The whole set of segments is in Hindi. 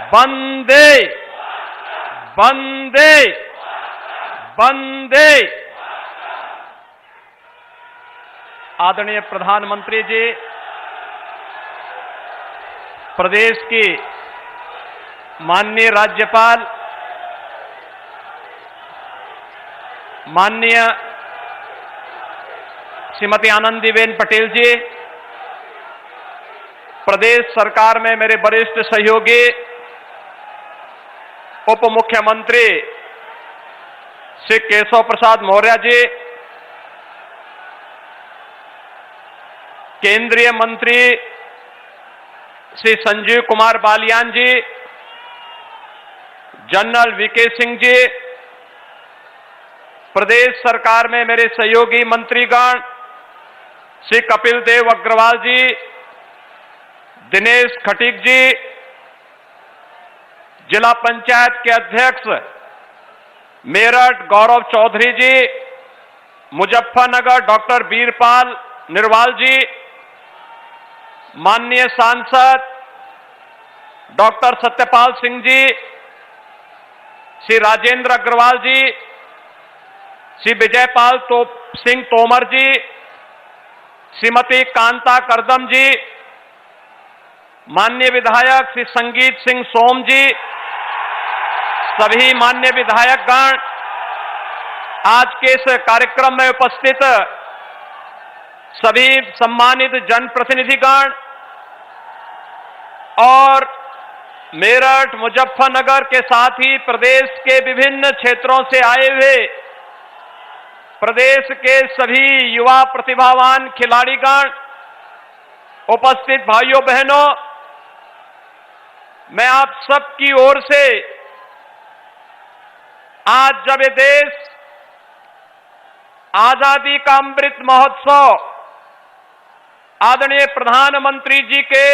वंदे वंदे वंदे। आदरणीय प्रधानमंत्री जी, प्रदेश की माननीय राज्यपाल, माननीय श्रीमती आनंदीबेन पटेल जी, प्रदेश सरकार में मेरे वरिष्ठ सहयोगी उप मुख्यमंत्री श्री केशव प्रसाद मौर्य जी, केंद्रीय मंत्री श्री संजीव कुमार बालियान जी, जनरल वीके सिंह जी, प्रदेश सरकार में मेरे सहयोगी मंत्रीगण श्री कपिल देव अग्रवाल जी, दिनेश खटीक जी, जिला पंचायत के अध्यक्ष मेरठ गौरव चौधरी जी, मुजफ्फरनगर डॉक्टर वीरपाल निरवाल जी, माननीय सांसद डॉक्टर सत्यपाल सिंह जी, श्री राजेंद्र अग्रवाल जी, श्री विजयपाल सिंह तोमर जी, श्रीमती कांता करदम जी, माननीय विधायक श्री संगीत सिंह सोम जी, सभी माननीय विधायकगण, आज के इस कार्यक्रम में उपस्थित सभी सम्मानित जनप्रतिनिधिगण और मेरठ, मुजफ्फरनगर के साथ ही प्रदेश के विभिन्न क्षेत्रों से आए हुए प्रदेश के सभी युवा प्रतिभावान खिलाड़ीगण, उपस्थित भाइयों बहनों, मैं आप सबकी ओर से आज जब ये देश आजादी का अमृत महोत्सव आदरणीय प्रधानमंत्री जी के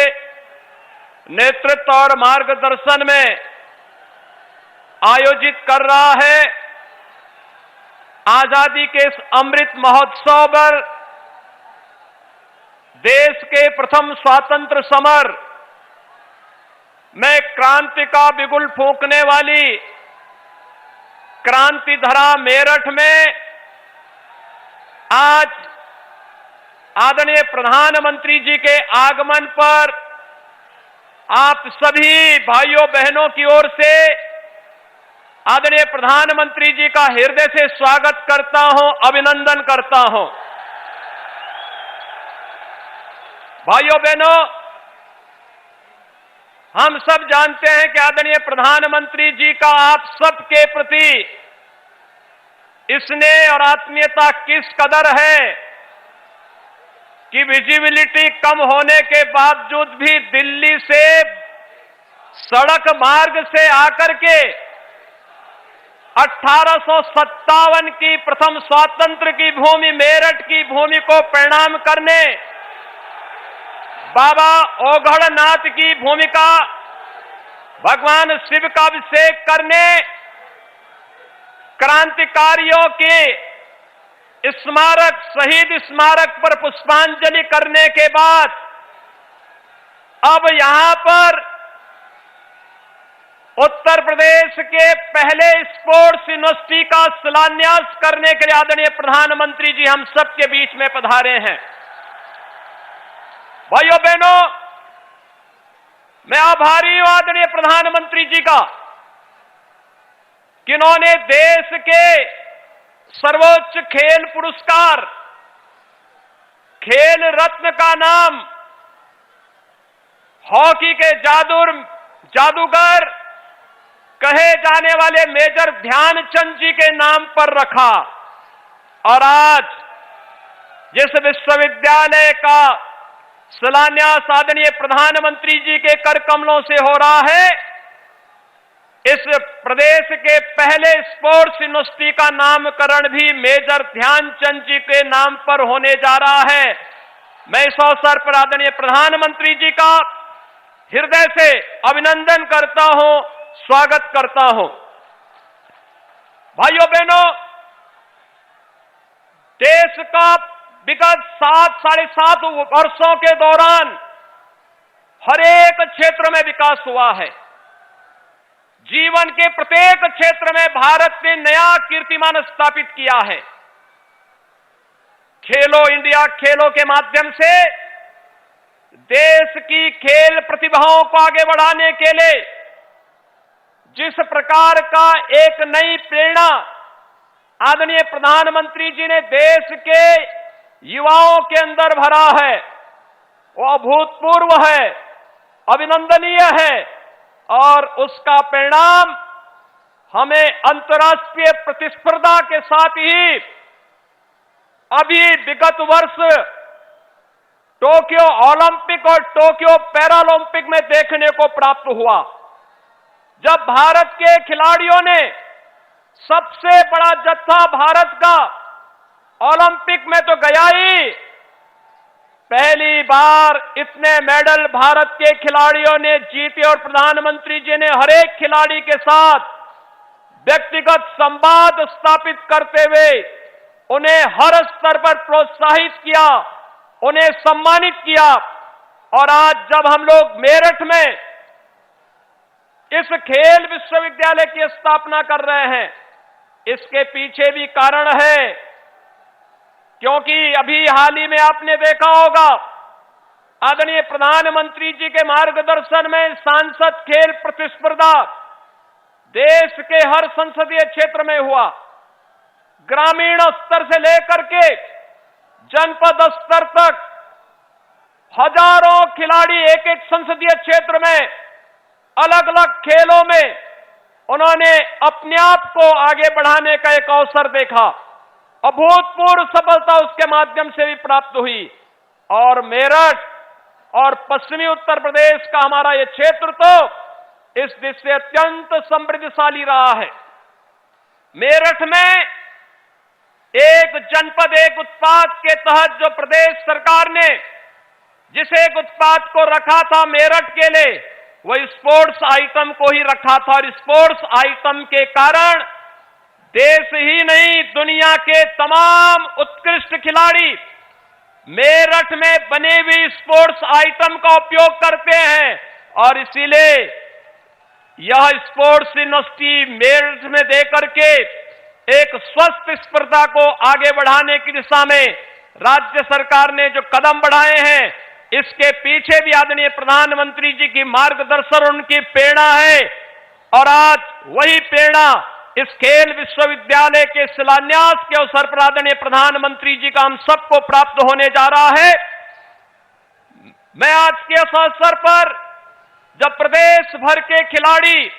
नेतृत्व और मार्गदर्शन में आयोजित कर रहा है, आजादी के इस अमृत महोत्सव पर देश के प्रथम स्वातंत्र समर में क्रांति का बिगुल फूंकने वाली क्रांति धरा मेरठ में आज आदरणीय प्रधानमंत्री जी के आगमन पर आप सभी भाइयों बहनों की ओर से आदरणीय प्रधानमंत्री जी का हृदय से स्वागत करता हूं, अभिनंदन करता हूं। भाइयों बहनों, हम सब जानते हैं कि आदरणीय प्रधानमंत्री जी का आप सबके प्रति स्नेह और आत्मीयता किस कदर है कि विजिबिलिटी कम होने के बावजूद भी दिल्ली से सड़क मार्ग से आकर के 1857 की प्रथम स्वातंत्र की भूमि मेरठ की भूमि को प्रणाम करने, बाबा ओघड़नाथ की भूमिका भगवान शिव का अभिषेक करने, क्रांतिकारियों के स्मारक शहीद स्मारक पर पुष्पांजलि करने के बाद अब यहां पर उत्तर प्रदेश के पहले स्पोर्ट्स यूनिवर्सिटी का शिलान्यास करने के लिए आदरणीय प्रधानमंत्री जी हम सबके बीच में पधारे हैं। भाइयों बहनों, मैं आभारी हूं आदरणीय प्रधानमंत्री जी का कि उन्होंने देश के सर्वोच्च खेल पुरस्कार खेल रत्न का नाम हॉकी के जादूगर कहे जाने वाले मेजर ध्यानचंद जी के नाम पर रखा। और आज जिस विश्वविद्यालय का शिलान्यास आदरणीय प्रधानमंत्री जी के कर कमलों से हो रहा है, इस प्रदेश के पहले स्पोर्ट्स यूनिवर्सिटी का नामकरण भी मेजर ध्यानचंद जी के नाम पर होने जा रहा है। मैं इस अवसर पर आदरणीय प्रधानमंत्री जी का हृदय से अभिनंदन करता हूं, स्वागत करता हूं। भाइयों बहनों, देश का विगत 7-7.5 वर्षों के दौरान हर एक क्षेत्र में विकास हुआ है। जीवन के प्रत्येक क्षेत्र में भारत ने नया कीर्तिमान स्थापित किया है। खेलो इंडिया खेलों के माध्यम से देश की खेल प्रतिभाओं को आगे बढ़ाने के लिए जिस प्रकार का एक नई प्रेरणा आदरणीय प्रधानमंत्री जी ने देश के युवाओं के अंदर भरा है, वो अभूतपूर्व है, अभिनंदनीय है और उसका परिणाम हमें अंतर्राष्ट्रीय प्रतिस्पर्धा के साथ ही अभी विगत वर्ष टोक्यो ओलंपिक और टोक्यो पैरालंपिक में देखने को प्राप्त हुआ, जब भारत के खिलाड़ियों ने सबसे बड़ा जत्था भारत का ओलंपिक में तो गया ही, पहली बार इतने मेडल भारत के खिलाड़ियों ने जीते और प्रधानमंत्री जी ने हर एक खिलाड़ी के साथ व्यक्तिगत संवाद स्थापित करते हुए उन्हें हर स्तर पर प्रोत्साहित किया, उन्हें सम्मानित किया। और आज जब हम लोग मेरठ में इस खेल विश्वविद्यालय की स्थापना कर रहे हैं, इसके पीछे भी कारण है, क्योंकि अभी हाल ही में आपने देखा होगा आदरणीय प्रधानमंत्री जी के मार्गदर्शन में सांसद खेल प्रतिस्पर्धा देश के हर संसदीय क्षेत्र में हुआ। ग्रामीण स्तर से लेकर के जनपद स्तर तक हजारों खिलाड़ी एक एक संसदीय क्षेत्र में अलग अलग खेलों में उन्होंने अपने आप को आगे बढ़ाने का एक अवसर देखा। अभूतपूर्व सफलता उसके माध्यम से भी प्राप्त हुई और मेरठ और पश्चिमी उत्तर प्रदेश का हमारा ये क्षेत्र तो इस दिशा से अत्यंत समृद्धशाली रहा है। मेरठ में एक जनपद एक उत्पाद के तहत जो प्रदेश सरकार ने जिस एक उत्पाद को रखा था मेरठ के लिए, वह स्पोर्ट्स आइटम को ही रखा था और स्पोर्ट्स आइटम के कारण देश ही नहीं दुनिया के तमाम उत्कृष्ट खिलाड़ी मेरठ में बने हुए स्पोर्ट्स आइटम का उपयोग करते हैं और इसीलिए यह स्पोर्ट्स यूनिवर्सिटी मेरठ में देकर के एक स्वस्थ स्पर्धा को आगे बढ़ाने की दिशा में राज्य सरकार ने जो कदम बढ़ाए हैं, इसके पीछे भी आदरणीय प्रधानमंत्री जी की मार्गदर्शन उनकी प्रेरणा है। और आज वही प्रेरणा इस खेल विश्वविद्यालय के शिलान्यास के अवसर पर आदरणीय प्रधानमंत्री जी का हम सबको प्राप्त होने जा रहा है। मैं आज के इस अवसर पर जब प्रदेश भर के खिलाड़ी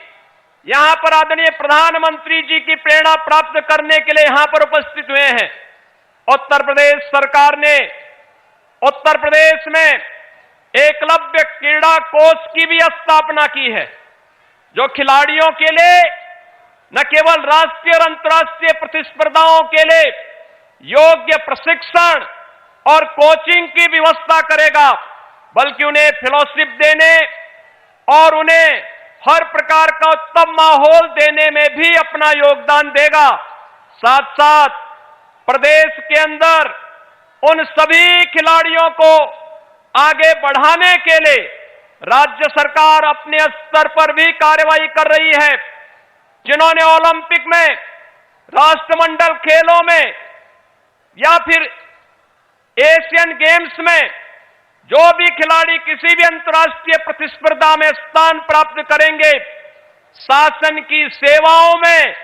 यहां पर आदरणीय प्रधानमंत्री जी की प्रेरणा प्राप्त करने के लिए यहां पर उपस्थित हुए हैं, उत्तर प्रदेश सरकार ने उत्तर प्रदेश में एकलव्य क्रीड़ा कोष की भी स्थापना की है, जो खिलाड़ियों के लिए न केवल राष्ट्रीय और अंतर्राष्ट्रीय प्रतिस्पर्धाओं के लिए योग्य प्रशिक्षण और कोचिंग की व्यवस्था करेगा, बल्कि उन्हें फेलोशिप देने और उन्हें हर प्रकार का उत्तम माहौल देने में भी अपना योगदान देगा। साथ साथ प्रदेश के अंदर उन सभी खिलाड़ियों को आगे बढ़ाने के लिए राज्य सरकार अपने स्तर पर भी कार्रवाई कर रही है। जिन्होंने ओलंपिक में, राष्ट्रमंडल खेलों में या फिर एशियन गेम्स में जो भी खिलाड़ी किसी भी अंतर्राष्ट्रीय प्रतिस्पर्धा में स्थान प्राप्त करेंगे, शासन की सेवाओं में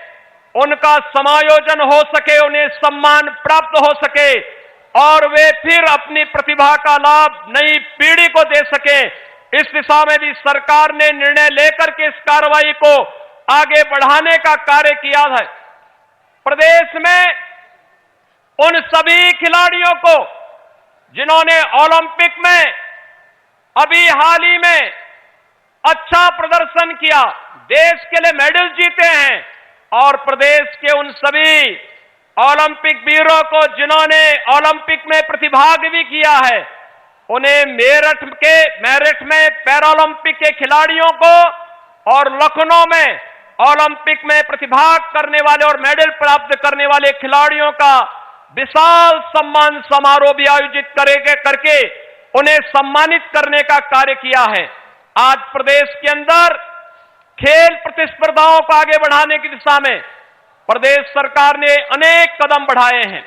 उनका समायोजन हो सके, उन्हें सम्मान प्राप्त हो सके और वे फिर अपनी प्रतिभा का लाभ नई पीढ़ी को दे सके, इस दिशा में भी सरकार ने निर्णय लेकर के इस कार्रवाई को आगे बढ़ाने का कार्य किया है। प्रदेश में उन सभी खिलाड़ियों को जिन्होंने ओलंपिक में अभी हाल ही में अच्छा प्रदर्शन किया, देश के लिए मेडल जीते हैं, और प्रदेश के उन सभी ओलंपिक वीरों को जिन्होंने ओलंपिक में प्रतिभाग भी किया है, उन्हें मेरठ में पैरालंपिक के खिलाड़ियों को और लखनऊ में ओलंपिक में प्रतिभाग करने वाले और मेडल प्राप्त करने वाले खिलाड़ियों का विशाल सम्मान समारोह भी आयोजित करके उन्हें सम्मानित करने का कार्य किया है। आज प्रदेश के अंदर खेल प्रतिस्पर्धाओं को आगे बढ़ाने की दिशा में प्रदेश सरकार ने अनेक कदम बढ़ाए हैं,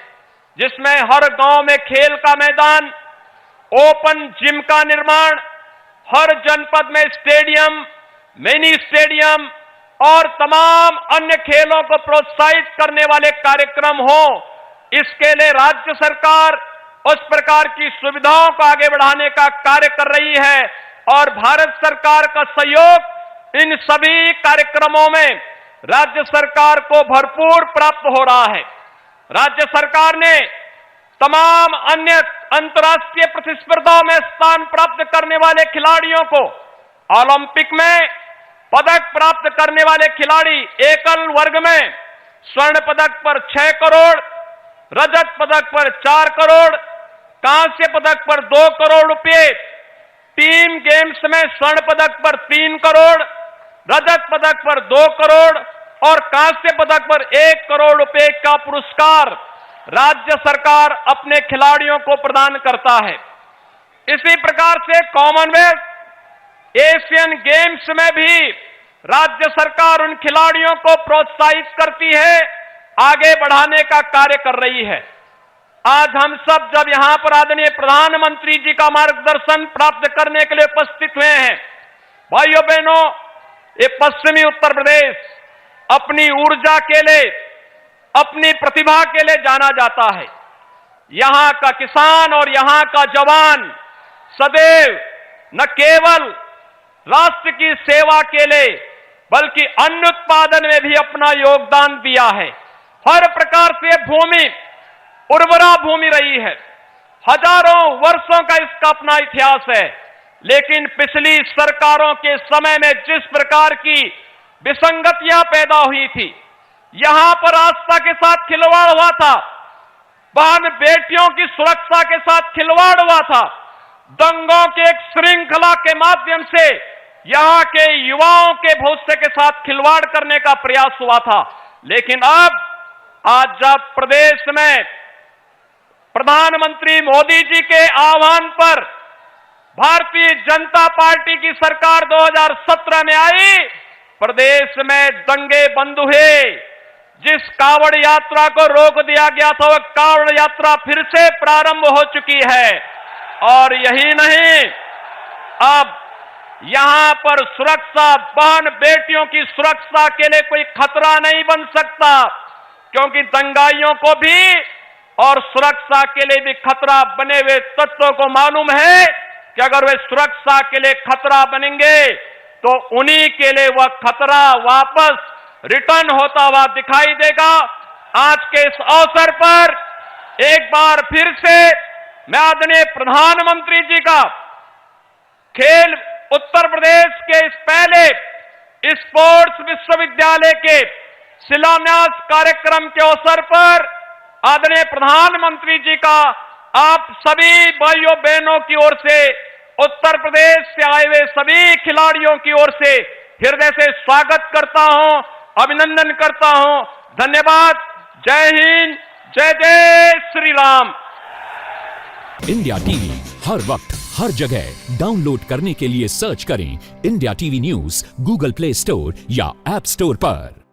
जिसमें हर गांव में खेल का मैदान, ओपन जिम का निर्माण, हर जनपद में स्टेडियम, मिनी स्टेडियम और तमाम अन्य खेलों को प्रोत्साहित करने वाले कार्यक्रम हो। इसके लिए राज्य सरकार उस प्रकार की सुविधाओं को आगे बढ़ाने का कार्य कर रही है और भारत सरकार का सहयोग इन सभी कार्यक्रमों में राज्य सरकार को भरपूर प्राप्त हो रहा है। राज्य सरकार ने तमाम अन्य अंतर्राष्ट्रीय प्रतिस्पर्धाओं में स्थान प्राप्त करने वाले खिलाड़ियों को ओलंपिक में पदक प्राप्त करने वाले खिलाड़ी एकल वर्ग में स्वर्ण पदक पर 6 करोड़, रजत पदक पर 4 करोड़, कांस्य पदक पर 2 करोड़ रुपए, टीम गेम्स में स्वर्ण पदक पर 3 करोड़, रजत पदक पर 2 करोड़ और कांस्य पदक पर 1 करोड़ रुपए का पुरस्कार राज्य सरकार अपने खिलाड़ियों को प्रदान करता है। इसी प्रकार से कॉमनवेल्थ, एशियन गेम्स में भी राज्य सरकार उन खिलाड़ियों को प्रोत्साहित करती है, आगे बढ़ाने का कार्य कर रही है। आज हम सब जब यहां पर आदरणीय प्रधानमंत्री जी का मार्गदर्शन प्राप्त करने के लिए उपस्थित हुए हैं, भाइयों बहनों, ये पश्चिमी उत्तर प्रदेश अपनी ऊर्जा के लिए, अपनी प्रतिभा के लिए जाना जाता है। यहां का किसान और यहां का जवान सदैव न केवल राष्ट्र की सेवा के लिए बल्कि अन्न उत्पादन में भी अपना योगदान दिया है। हर प्रकार से भूमि उर्वरा भूमि रही है, हजारों वर्षों का इसका अपना इतिहास है, लेकिन पिछली सरकारों के समय में जिस प्रकार की विसंगतियां पैदा हुई थी, यहां पर आस्था के साथ खिलवाड़ हुआ था, बहन बेटियों की सुरक्षा के साथ खिलवाड़ हुआ था, दंगों के एक श्रृंखला के माध्यम से यहां के युवाओं के भविष्य के साथ खिलवाड़ करने का प्रयास हुआ था। लेकिन अब आज जब प्रदेश में प्रधानमंत्री मोदी जी के आह्वान पर भारतीय जनता पार्टी की सरकार 2017 में आई, प्रदेश में दंगे बंद हुए। जिस कावड़ यात्रा को रोक दिया गया था, वह कावड़ यात्रा फिर से प्रारंभ हो चुकी है। और यही नहीं, अब यहां पर सुरक्षा, बहन बेटियों की सुरक्षा के लिए कोई खतरा नहीं बन सकता, क्योंकि दंगाइयों को भी और सुरक्षा के लिए भी खतरा बने हुए तत्वों को मालूम है कि अगर वे सुरक्षा के लिए खतरा बनेंगे तो उन्हीं के लिए वह खतरा वापस रिटर्न होता हुआ दिखाई देगा। आज के इस अवसर पर एक बार फिर से मैं आदरणीय प्रधानमंत्री जी का खेल उत्तर प्रदेश के इस पहले स्पोर्ट्स विश्वविद्यालय के शिलान्यास कार्यक्रम के अवसर पर आदरणीय प्रधानमंत्री जी का आप सभी भाइयों बहनों की ओर से, उत्तर प्रदेश से आए हुए सभी खिलाड़ियों की ओर से हृदय से स्वागत करता हूं, अभिनंदन करता हूं। धन्यवाद। जय हिंद, जय जय श्री राम। इंडिया टीवी हर वक्त हर जगह डाउनलोड करने के लिए सर्च करें India TV news Google play store या ऐप स्टोर पर।